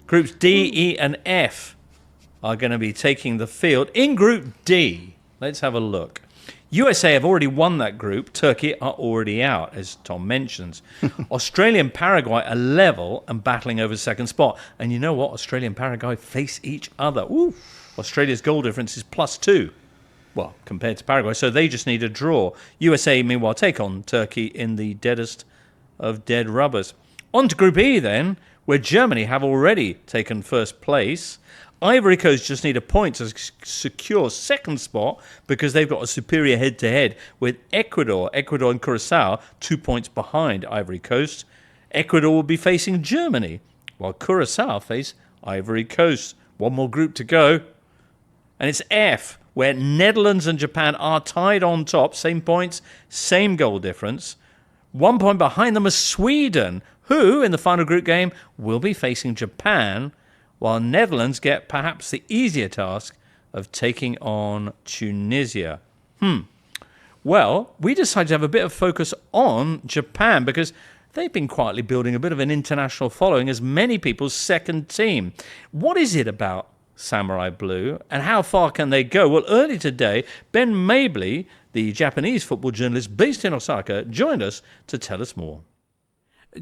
Groups D, E, and F are going to be taking the field. In Group D, let's have a look. USA have already won that group. Turkey are already out, as Tom mentions. Australia and Paraguay are level and battling over second spot. And you know what? Australia and Paraguay face each other. Ooh. Australia's goal difference is +2. Well, compared to Paraguay. So they just need a draw. USA, meanwhile, take on Turkey in the deadest of dead rubbers. On to Group E, then, where Germany have already taken first place. Ivory Coast just need a point to secure second spot because they've got a superior head-to-head with Ecuador. Ecuador and Curacao 2 points behind Ivory Coast. Ecuador will be facing Germany, while Curacao face Ivory Coast. One more group to go. And it's F, where Netherlands and Japan are tied on top. Same points, same goal difference. 1 point behind them is Sweden, who, in the final group game, will be facing Japan, while Netherlands get perhaps the easier task of taking on Tunisia. Well, we decided to have a bit of focus on Japan because they've been quietly building a bit of an international following as many people's second team. What is it about Samurai Blue and how far can they go? Well, early today, Ben Mabley, the Japanese football journalist based in Osaka, joined us to tell us more.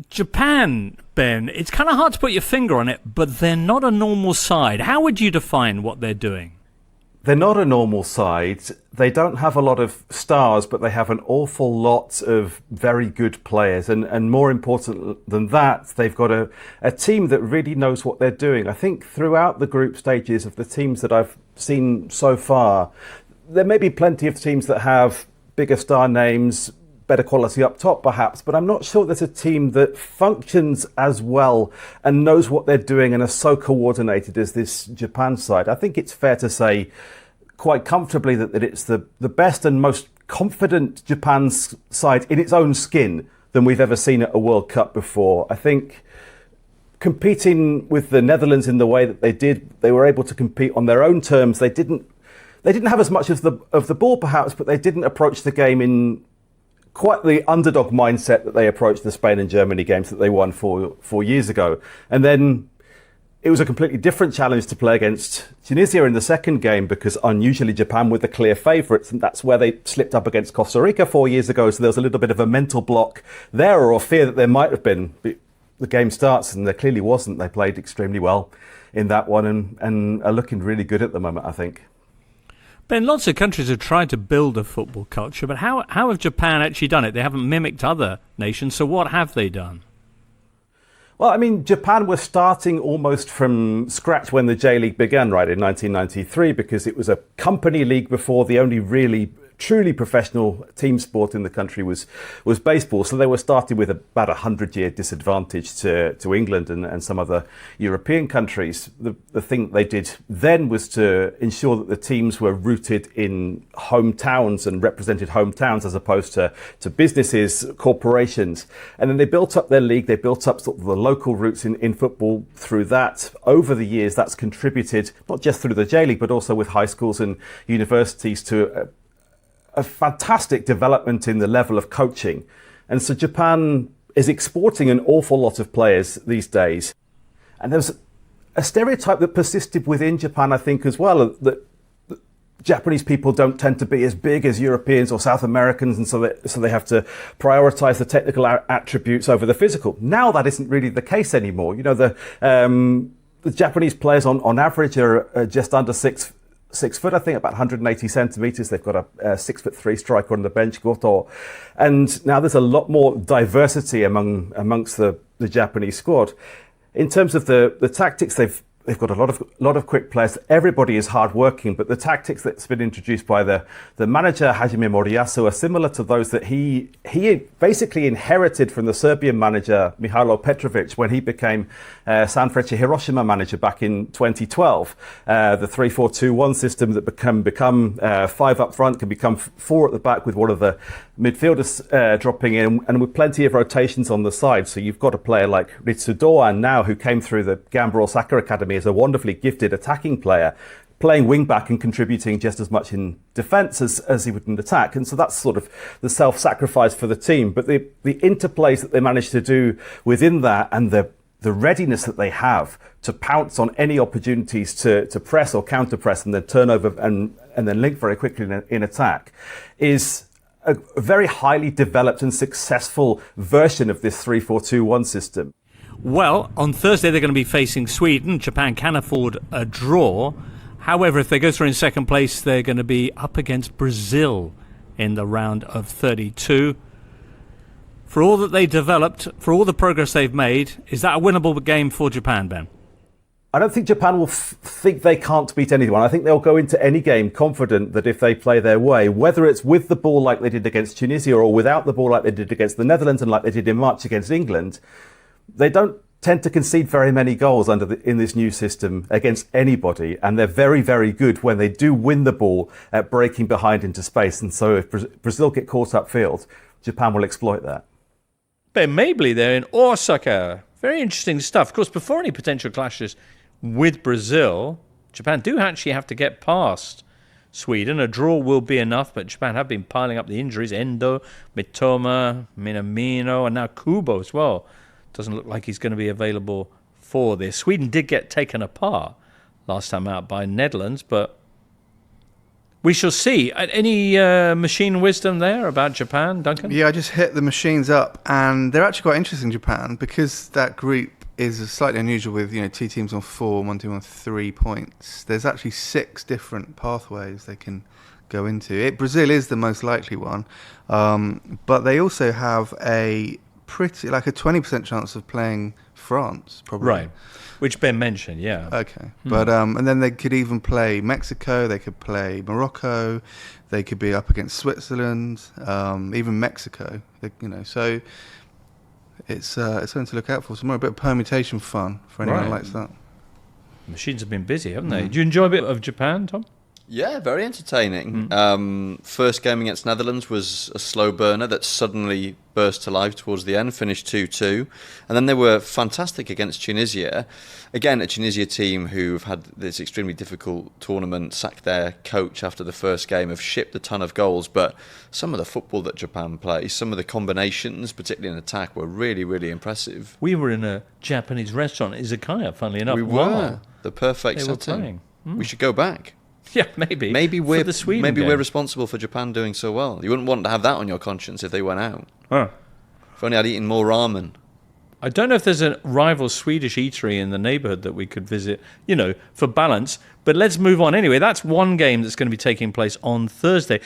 Japan, Ben, it's kind of hard to put your finger on it, but they're not a normal side. How would you define what they're doing? They're not a normal side. They don't have a lot of stars, but they have an awful lot of very good players. And more important than that, they've got a team that really knows what they're doing. I think throughout the group stages of the teams that I've seen so far, there may be plenty of teams that have bigger star names, better quality up top perhaps, but I'm not sure there's a team that functions as well and knows what they're doing and are so coordinated as this Japan side. I think it's fair to say quite comfortably that it's the best and most confident Japan side in its own skin than we've ever seen at a World Cup before. I think competing with the Netherlands in the way that they did, they were able to compete on their own terms. They didn't have as much of the ball perhaps, but they didn't approach the game in quite the underdog mindset that they approached the Spain and Germany games that they won 4 years ago. And then it was a completely different challenge to play against Tunisia in the second game because unusually Japan were the clear favourites, and that's where they slipped up against Costa Rica 4 years ago. So there was a little bit of a mental block there, or a fear that there might have been. The game starts and there clearly wasn't. They played extremely well in that one and are looking really good at the moment, I think. Ben, lots of countries have tried to build a football culture, but how have Japan actually done it? They haven't mimicked other nations, so what have they done? Well, I mean, Japan was starting almost from scratch when the J League began, right, in 1993, because it was a company league before. The only really truly professional team sport in the country was baseball. So they were starting with about 100-year disadvantage to England and some other European countries. The thing that they did then was to ensure that the teams were rooted in hometowns and represented hometowns as opposed to businesses, corporations. And then they built up their league. They built up sort of the local roots in football through that. Over the years, that's contributed, not just through the J League, but also with high schools and universities to a fantastic development in the level of coaching. And so Japan is exporting an awful lot of players these days. And there's a stereotype that persisted within Japan, I think, as well, that Japanese people don't tend to be as big as Europeans or South Americans, and so they have to prioritize the technical attributes over the physical. Now that isn't really the case anymore. You know, the Japanese players on average are just under 6 foot, I think, about 180 centimetres. They've got a 6'3" striker on the bench, Goto. And now there's a lot more diversity amongst the Japanese squad. In terms of the tactics, they've got a lot of quick players. Everybody is hard working, but the tactics that's been introduced by the manager Hajime Moriyasu are similar to those that he basically inherited from the Serbian manager Mihailo Petrovic when he became Sanfrecce Hiroshima manager back in 2012. The 3-4-2-1 system that can become 5 up front, can become 4 at the back with one of the midfielders dropping in, and with plenty of rotations on the side. So you've got a player like Ritsudoan now, who came through the Gamba Osaka Academy as a wonderfully gifted attacking player, playing wing back and contributing just as much in defence as he would in attack. And so that's sort of the self-sacrifice for the team. But the interplays that they managed to do within that, and the the readiness that they have to pounce on any opportunities to press or counter press and then turn over and then link very quickly in attack is a very highly developed and successful version of this 3-4-2-1 system. Well, on Thursday they're going to be facing Sweden. Japan can afford a draw. However, if they go through in second place, they're going to be up against Brazil in the round of 32. For all that they developed, for all the progress they've made, is that a winnable game for Japan, Ben? I don't think Japan will think they can't beat anyone. I think they'll go into any game confident that if they play their way, whether it's with the ball like they did against Tunisia or without the ball like they did against the Netherlands and like they did in March against England, they don't tend to concede very many goals in this new system against anybody, and they're very, very good when they do win the ball at breaking behind into space. And so if Brazil get caught upfield, Japan will exploit that. Ben Mabley there in Osaka. Very interesting stuff. Of course, before any potential clashes with Brazil, Japan do actually have to get past Sweden. A draw will be enough, but Japan have been piling up the injuries. Endo, Mitoma, Minamino, and now Kubo as well. Doesn't look like he's going to be available for this. Sweden did get taken apart last time out by Netherlands, but we shall see. Any machine wisdom there about Japan, Duncan? Yeah, I just hit the machines up, and they're actually quite interesting, Japan, because that group is slightly unusual with, two teams on 4, one team on 3 points. There's actually 6 different pathways they can go into. Brazil is the most likely one, but they also have a 20% chance of playing France, probably. Right, which Ben mentioned, yeah. Okay, but and then they could even play Mexico, they could play Morocco, they could be up against Switzerland, even Mexico, so it's something to look out for. Some more, a bit of permutation fun for anyone who likes that. Machines have been busy, haven't they? Do you enjoy a bit of Japan, Tom? Yeah, very entertaining. First game against Netherlands was a slow burner that suddenly burst to life towards the end, finished 2-2. And then they were fantastic against Tunisia. Again, a Tunisia team who've had this extremely difficult tournament, sacked their coach after the first game, have shipped a ton of goals. But some of the football that Japan plays, some of the combinations, particularly in attack, were really, really impressive. We were in a Japanese restaurant, Izakaya, funnily enough. We were. The perfect They were setting. playing. We should go back. Yeah, maybe. Maybe we're game. responsible for Japan doing so well. You wouldn't want to have that on your conscience if they went out. Huh. If only I'd eaten more ramen. I don't know if there's a rival Swedish eatery in the neighbourhood that we could visit, for balance. But let's move on anyway. That's one game that's going to be taking place on Thursday.